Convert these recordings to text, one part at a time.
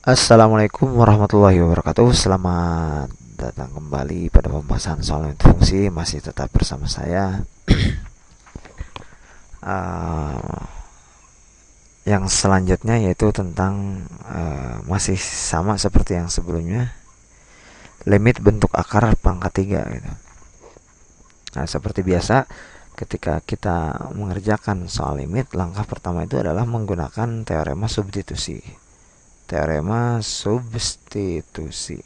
Assalamualaikum warahmatullahi wabarakatuh. Selamat datang kembali pada pembahasan soal limit fungsi. Masih tetap bersama saya. Uh, yang selanjutnya yaitu tentang masih sama seperti yang sebelumnya, limit bentuk akar pangkat 3 gitu. Nah, seperti biasa, ketika kita mengerjakan soal limit, langkah pertama itu adalah menggunakan teorema substitusi. Teorema substitusi.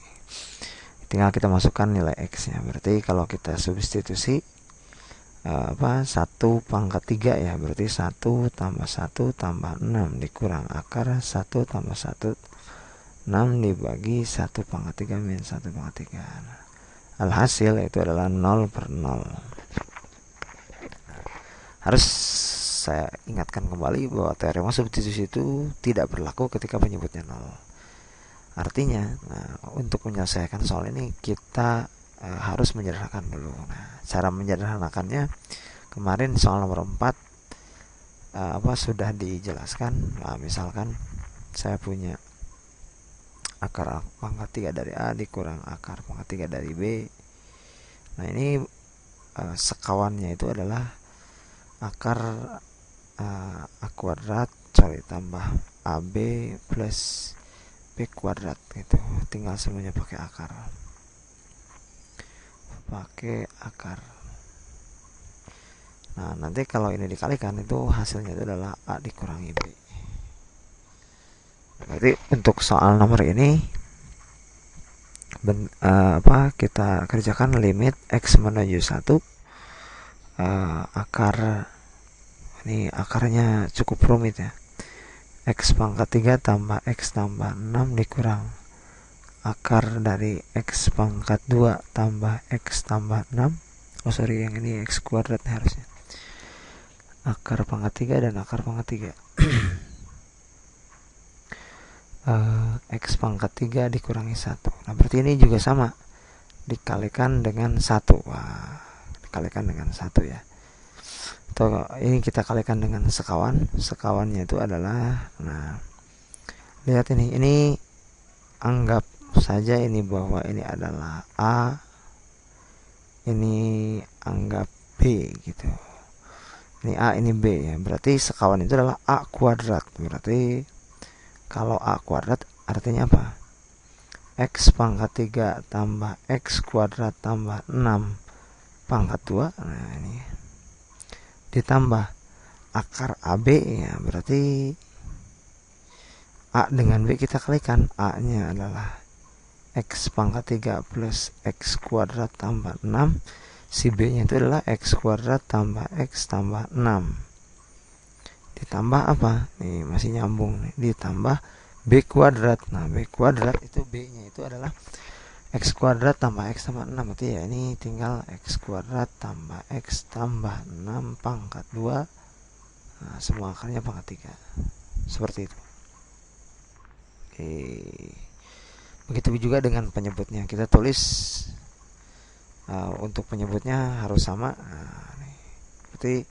Tinggal kita masukkan nilai x nya. Berarti kalau kita substitusi 1 pangkat 3 ya, berarti 1 tambah 1 tambah 6 dikurang akar 1 tambah 1 6 dibagi 1 pangkat 3 min 1 pangkat 3. Alhasil itu adalah 0 per 0. Harus saya ingatkan kembali bahwa teorema substitusi itu tidak berlaku ketika penyebutnya 0. Artinya, untuk menyelesaikan soal ini kita harus menyederhanakan dulu. Nah, cara menyederhanakannya kemarin soal nomor 4 sudah dijelaskan. Nah, misalkan saya punya akar pangkat 3 dari A dikurang akar pangkat 3 dari B. Nah, ini sekawannya itu adalah akar A kuadrat tambah AB plus B kuadrat gitu. Tinggal semuanya pakai akar. Nah, nanti kalau ini dikalikan itu hasilnya itu adalah A dikurangi B. Berarti untuk soal nomor ini kita kerjakan limit x menuju 1. Ini akarnya cukup rumit ya. X pangkat 3 tambah X tambah 6 dikurang akar dari X pangkat 2 tambah X tambah 6. Yang ini X kuadrat harusnya. Akar pangkat 3 dan akar pangkat 3. X pangkat 3 dikurangi 1. Nah, berarti ini juga sama. Dikalikan dengan 1. Dikalikan dengan 1 ya. Ini kita kalikan dengan sekawan. Sekawannya itu adalah, lihat ini anggap saja ini bahwa ini adalah A, ini anggap B gitu. Ini A, ini B ya. Berarti sekawan itu adalah A kuadrat. Berarti kalau A kuadrat artinya apa? X pangkat 3 tambah X kuadrat tambah 6 pangkat 2. Nah, ini ditambah akar AB ya, berarti A dengan B kita kalikan. A nya adalah X pangkat 3 plus X kuadrat tambah 6. Si B nya itu adalah X kuadrat tambah X tambah 6. Ditambah apa? Nih masih nyambung nih. Ditambah B kuadrat. Nah, B kuadrat itu B nya itu adalah X kuadrat tambah X tambah 6. Berarti ya ini tinggal X kuadrat tambah X tambah 6 pangkat 2. Nah, semua akarnya pangkat 3. Seperti itu. Oke. Begitu juga dengan penyebutnya. Kita tulis untuk penyebutnya harus sama. Berarti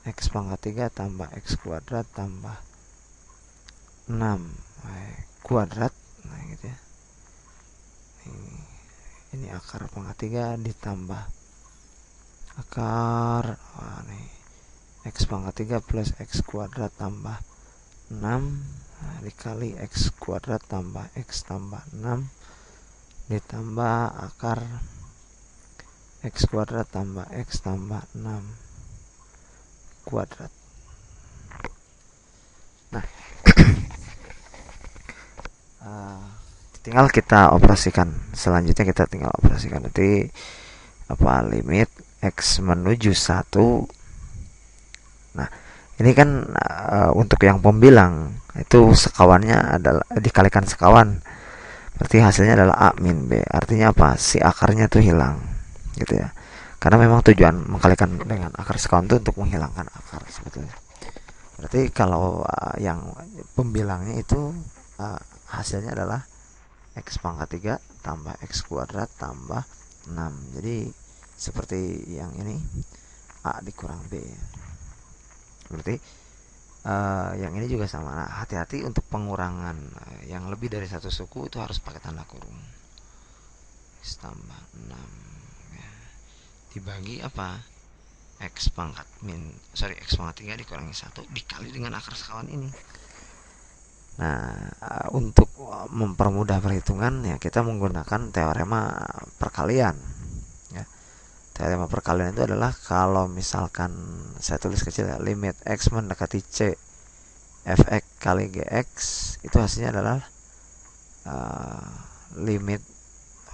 X pangkat 3 tambah X kuadrat tambah 6 kuadrat. Nah, gitu ya. Ini akar pangkat 3 ditambah akar X pangkat 3 plus X kuadrat tambah 6 dikali X kuadrat tambah X tambah 6 ditambah akar X kuadrat tambah X tambah 6 kuadrat. Nah, tinggal kita operasikan. Selanjutnya kita tinggal operasikan nanti limit X menuju 1. Nah, ini kan untuk yang pembilang itu sekawannya adalah dikalikan sekawan. Berarti hasilnya adalah A min B. Artinya apa? Si akarnya tuh hilang gitu ya. Karena memang tujuan mengkalikan dengan akar sekawan itu untuk menghilangkan akar sebetulnya. Berarti kalau yang pembilangnya itu hasilnya adalah X pangkat 3 tambah X kuadrat tambah 6. Jadi seperti yang ini A dikurang B. Berarti yang ini juga sama. Nah, hati-hati untuk pengurangan yang lebih dari satu suku itu harus pakai tanda kurung. X tambah 6 ya. Dibagi apa? X pangkat 3 dikurangi 1 dikali dengan akar sekawan ini. Nah, untuk mempermudah perhitungan ya kita menggunakan teorema perkalian ya. Teorema perkalian itu adalah kalau misalkan saya tulis kecil ya, limit X mendekati C fx kali gx itu hasilnya adalah limit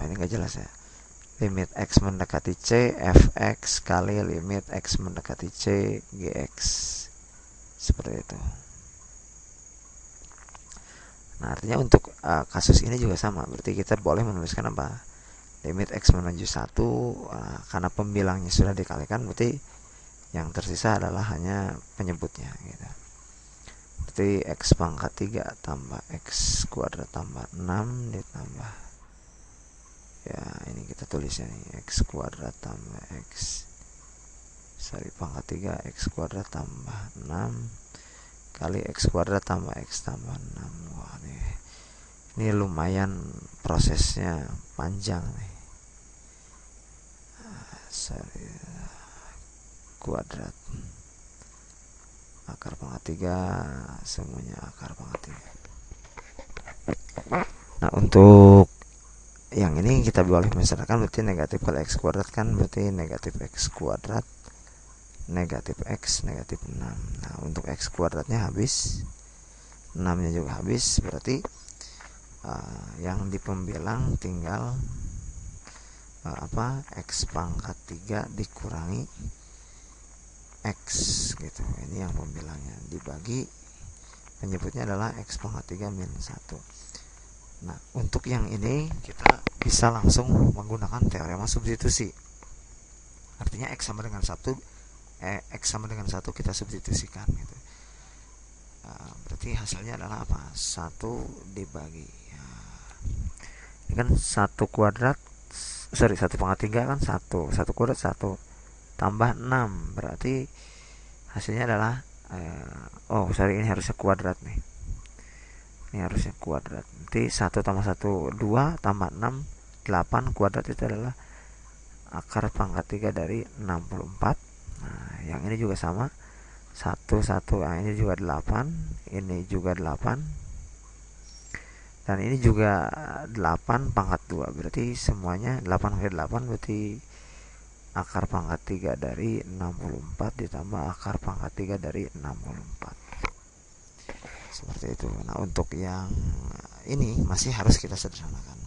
ini enggak jelas ya, limit X mendekati C fx kali limit X mendekati C gx, seperti itu. Nah, artinya untuk kasus ini juga sama, berarti kita boleh menuliskan apa, limit X menuju 1 karena pembilangnya sudah dikalikan, berarti yang tersisa adalah hanya penyebutnya gitu. Berarti X pangkat 3 tambah X kuadrat tambah 6 ditambah, ya ini kita tulisnya nih, X kuadrat tambah X pangkat 3 X kuadrat tambah 6 kali X kuadrat tambah X tambah 6. Wah, ini lumayan prosesnya panjang nih. Kuadrat akar pangkat 3 semuanya akar pangkat 3. Nah, untuk yang ini kita boleh misalkan berarti negatif kali X kuadrat kan berarti negatif X kuadrat negatif X negatif 6. Nah, untuk X kuadratnya habis, 6 nya juga habis, berarti yang di pembilang tinggal X pangkat 3 dikurangi X gitu. Ini yang pembilangnya, dibagi penyebutnya adalah X pangkat 3 min 1. Nah, untuk yang ini kita bisa langsung menggunakan teorema substitusi. Artinya X sama dengan 1 kita substitusikan gitu. Berarti hasilnya adalah apa? 1 dibagi ini kan 1 pangkat 3 kan 1 kuadrat 1 tambah 6, berarti hasilnya adalah ini harusnya kuadrat nih. Ini harusnya kuadrat. Nanti 1 tambah 1 2 tambah 6 8, kuadrat itu adalah akar pangkat 3 dari 64. Nah, yang ini juga sama, 1 ini juga 8, ini juga 8, dan ini juga 8 pangkat 2, berarti semuanya 8 kali 8 berarti akar pangkat 3 dari 64 ditambah akar pangkat 3 dari 64, seperti itu. Nah, untuk yang ini masih harus kita sederhanakan.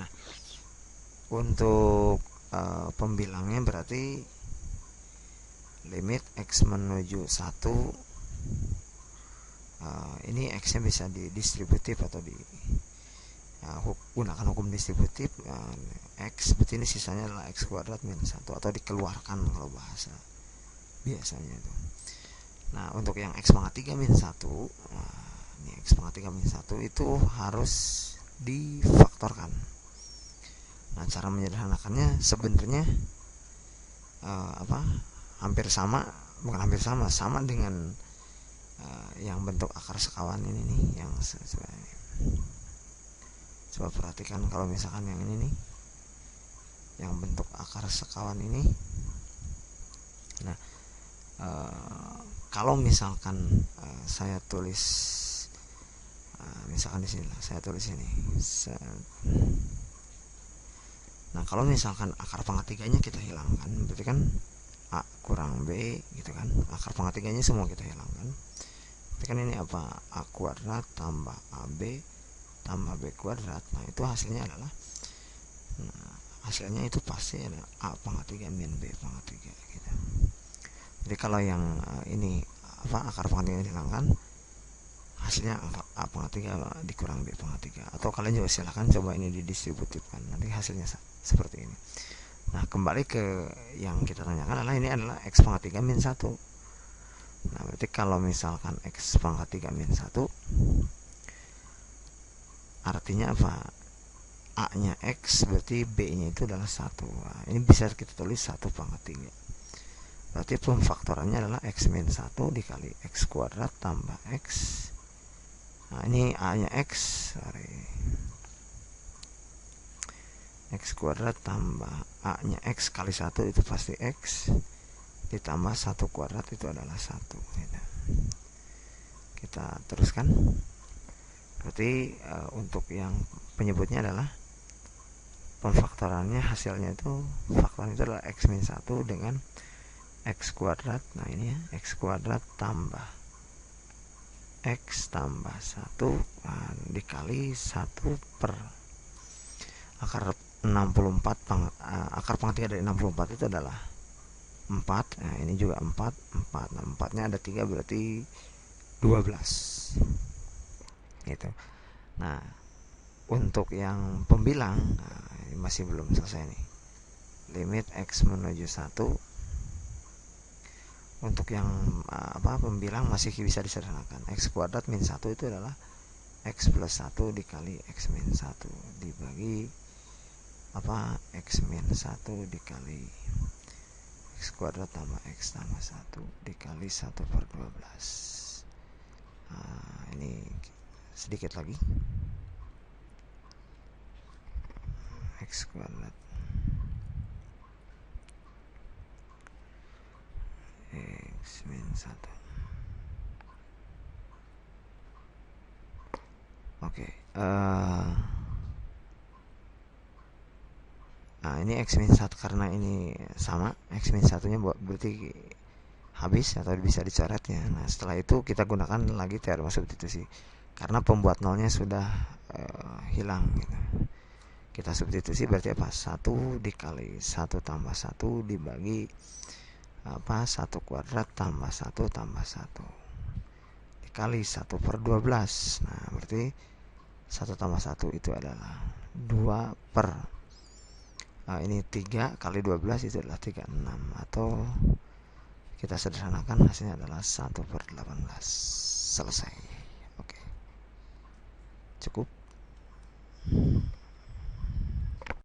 Nah, untuk pembilangnya berarti limit X menuju 1 ini X nya bisa didistributif atau gunakan hukum distributif. X berarti ini sisanya adalah X kuadrat min 1 atau dikeluarkan kalau bahasa biasanya itu. Nah, untuk yang X pangkat 3 min 1 ini X pangkat 3 min 1 itu harus difaktorkan. Nah, cara menyederhanakannya sebenarnya sama dengan yang bentuk akar sekawan ini nih, yang coba perhatikan kalau misalkan yang ini nih, yang bentuk akar sekawan ini. Nah, kalau misalkan saya tulis misalkan di sini lah, saya tulis ini. Nah, kalau misalkan akar pangkat 3 nya kita hilangkan, berarti kan A kurang B gitu kan, akar pangkat 3 nya semua kita hilangkan. Berarti kan ini apa, A kuadrat tambah AB tambah B kuadrat. Nah, itu hasilnya adalah hasilnya itu pasti ada A pangkat 3 min B pangkat 3 gitu. Jadi kalau yang ini akar pangkat 3 dihilangkan, hasilnya A pangkat 3 dikurang B pangkat 3. Atau kalian juga silahkan coba ini didistributifkan, nanti hasilnya seperti ini. Nah, kembali ke yang kita tanyakan adalah ini adalah X pangkat 3 min 1. Nah, berarti kalau misalkan X pangkat 3 min 1 artinya apa? A nya X berarti B nya itu adalah 1. Nah, ini bisa kita tulis 1 pangkat 3. Berarti pemfaktorannya adalah X min 1 dikali X kuadrat tambah X Nah, ini A nya X, sorry, X kuadrat tambah A nya X kali 1 itu pasti X, ditambah 1 kuadrat itu adalah 1 gitu. Kita teruskan. Berarti untuk yang penyebutnya adalah pemfaktorannya, hasilnya itu faktornya itu adalah X min 1 dengan X kuadrat. Nah ini ya, X kuadrat tambah X tambah 1 dikali 1 per akar 64 akar pangkat 3 dari 64 itu adalah 4. Nah ini juga 4. Nah 4 nya ada 3 berarti 12 gitu. Nah untuk yang pembilang, ini masih belum selesai nih, limit X menuju 1. Untuk yang pembilang masih bisa disederhanakan. X kuadrat min 1 itu adalah X plus 1 dikali X min 1 dibagi X min 1 dikali X kuadrat tambah X tambah 1 dikali 1 per 12. Ini sedikit lagi, X kuadrat X min 1. Oke, nah ini X min 1 karena ini sama, X min 1 nya berarti habis atau bisa dicoret ya. Nah setelah itu kita gunakan lagi teorema substitusi karena pembuat nolnya sudah hilang gitu. Kita substitusi berarti apa? 1 dikali 1 tambah 1 dibagi 1 kuadrat tambah 1 tambah 1 dikali 1 per 12. Nah berarti 1 tambah 1 itu adalah 2 per ini 3 kali 12 itu adalah 36, atau kita sederhanakan hasilnya adalah 1 per 18. Selesai. Oke, cukup.